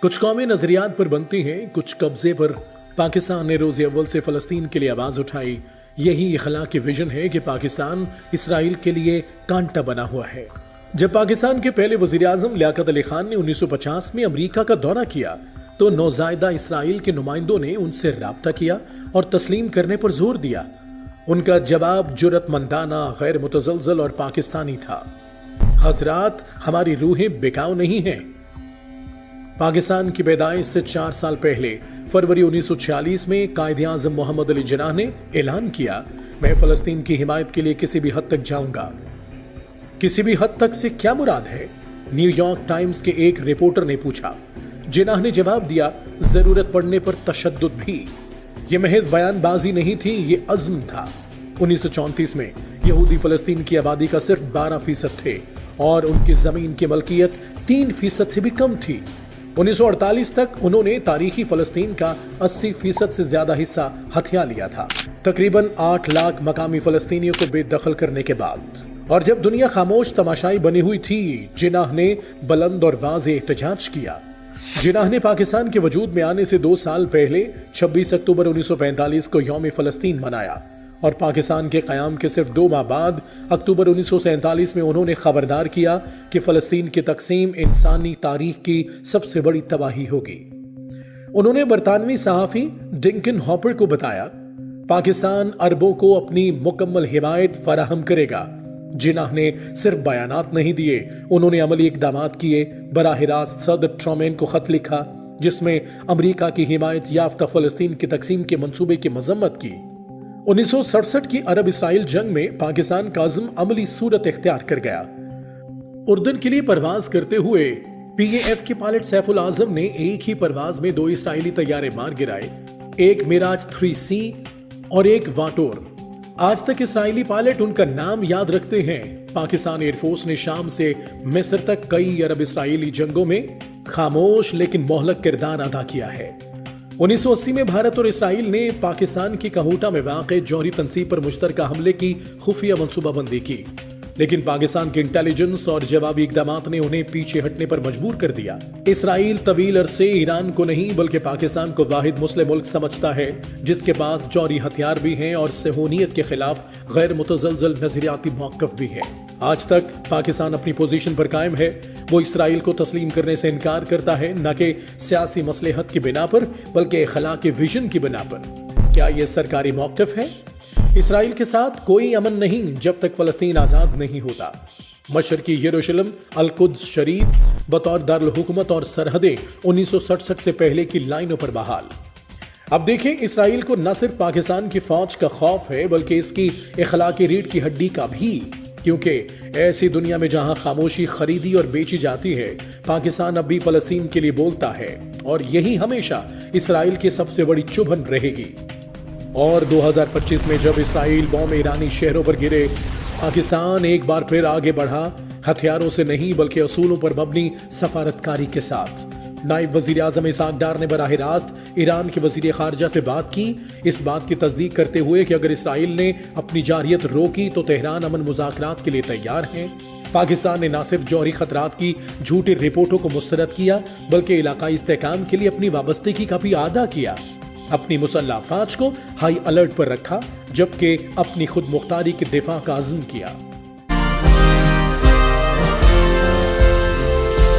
कुछ कौमें नजरियात पर बनती हैं, कुछ कब्जे पर। पाकिस्तान ने रोज़े अव्वल से फलस्तीन के लिए आवाज उठाई। यही इखलाकी विजन है कि पाकिस्तान इसराइल के लिए कांटा बना हुआ है। जब पाकिस्तान के पहले वजीर आजम लियाकत अली खान ने 1950 में अमेरिका का दौरा किया तो नौजायदा इसराइल के नुमाइंदों ने उनसे राब्ता किया और तस्लीम करने पर जोर दिया। उनका जवाब जुर्रतमंदाना, गैर मुतज़लज़ल और पाकिस्तानी था। हजरात, हमारी रूहें बिकाऊ नहीं हैं। पाकिस्तान की पैदाइश से 4 साल पहले फरवरी 1946 में कायदे आज़म मोहम्मद अली जिन्नाह ने ऐलान किया, मैं फलस्तीन की हिमायत के लिए किसी भी हद तक जाऊंगा। किसी भी हद तक से क्या मुराद है? न्यूयॉर्क टाइम्स के एक रिपोर्टर ने पूछा। जिन्नाह ने जवाब दिया, जरूरत पड़ने पर तशद्दुद भी। यह महज बयानबाजी नहीं थी, ये अज़्म था। 1934 में यहूदी फलस्तीन की आबादी का सिर्फ 12% थे और उनकी जमीन की मलकियत 3% से भी कम थी। 1948 तक उन्होंने तारीखी फलस्तीन का 80% से ज्यादा हिस्सा हथिया लिया था, तकरीबन 8 लाख मकामी फलस्तीनियों को बेदखल करने के बाद। और जब दुनिया खामोश तमाशाई बनी हुई थी, जिन्नाह ने बुलंद और वाज़ेह एहतजाज किया। जिन्नाह ने पाकिस्तान के वजूद में आने से 2 साल पहले 26 अक्टूबर 1945 को यौम फलस्तीन मनाया और पाकिस्तान के क़याम के सिर्फ 2 माह बाद अक्टूबर 1947 में उन्होंने खबरदार किया कि फलस्तीन की तकसीम इंसानी तारीख की सबसे बड़ी तबाही होगी। उन्होंने बरतानवी सहाफ़ी डिंकन हॉपर को बताया, पाकिस्तान अरबों को अपनी मुकम्मल हिमायत फराहम करेगा। जिन्नाह ने सिर्फ बयानात नहीं दिए, उन्होंने अमली इक़दामात किए। बराह रास्त सदर ट्रूमैन को खत लिखा जिसमें अमरीका की हिमायत याफ्ता फलस्तीन की तकसीम के मंसूबे की मजम्मत की। 1967 की अरब इसराइल जंग में पाकिस्तान का अज़्म अमली सूरत इख्तियार कर गया। उर्दन के लिए परवाज करते हुए PAF के पायलट सैफुल आजम ने एक ही परवाज में 2 इसराइली तैयारे मार गिराए, एक मिराज 3C और एक वाटोर। आज तक इसराइली पायलट उनका नाम याद रखते हैं। पाकिस्तान एयरफोर्स ने शाम से मिस्र तक कई अरब इसराइली जंगों में खामोश लेकिन मोहलक किरदार अदा किया है। 1980 में भारत और इसराइल ने पाकिस्तान की कहूटा में वाक़े जौहरी तंसीब पर मुश्तरका हमले की खुफिया मंसूबाबंदी की, लेकिन पाकिस्तान के इंटेलिजेंस और जवाबी इक़दामात ने उन्हें पीछे हटने पर मजबूर कर दिया। इसराइल तवील अरसे ईरान को नहीं बल्कि पाकिस्तान को वाहिद मुस्लिम मुल्क समझता है जिसके पास जौहरी हथियार भी हैं और सहूनियत के खिलाफ गैर मुतज़लज़ल नज़रियाती मौक़िफ़ भी है। आज तक पाकिस्तान अपनी पोजीशन पर कायम है। वो इसराइल को तस्लीम करने से इनकार करता है, न कि सियासी मसलहत की बिना पर बल्कि इखलाकी विजन की बिना पर। क्या ये सरकारी मौक़िफ़ है? इसराइल के साथ कोई अमन नहीं जब तक फलस्तीन आजाद नहीं होता। मशरकी यरूशलेम अल-कुद्स शरीफ बतौर दारुल हुकूमत और सरहदें 1967 से पहले की लाइनों पर बहाल। अब देखें, इसराइल को न सिर्फ पाकिस्तान की फौज का खौफ है बल्कि इसकी इखलाकी रीढ़ की हड्डी का भी, क्योंकि ऐसी दुनिया में जहां खामोशी खरीदी और बेची जाती है, पाकिस्तान अब भी फलस्तीन के लिए बोलता है और यही हमेशा इसराइल की सबसे बड़ी चुभन रहेगी। और 2025 में जब इसराइल बॉम्ब ईरानी शहरों पर गिरे, पाकिस्तान एक बार फिर आगे बढ़ा, हथियारों से नहीं बल्कि असूलों पर मबनी सफारतकारी के साथ। नायब वजीर आजम इसहाक डार ने बराह रास्त ईरान के वजीर खारजा से बात की, इस बात की तस्दीक करते हुए कि अगर इसराइल ने अपनी जारियत रोकी तो तेहरान अमन मुज़ाकरात के लिए तैयार है। पाकिस्तान ने न सिर्फ जौहरी खतरात की झूठी रिपोर्टों को मुस्तरद किया बल्कि इलाकाई इस्तेहकाम के लिए अपनी वाबस्तगी का भी अदा किया। अपनी मुसल्लह फौज को हाई अलर्ट पर रखा जबकि अपनी खुद मुख्तारी के दिफा का अज़्म किया।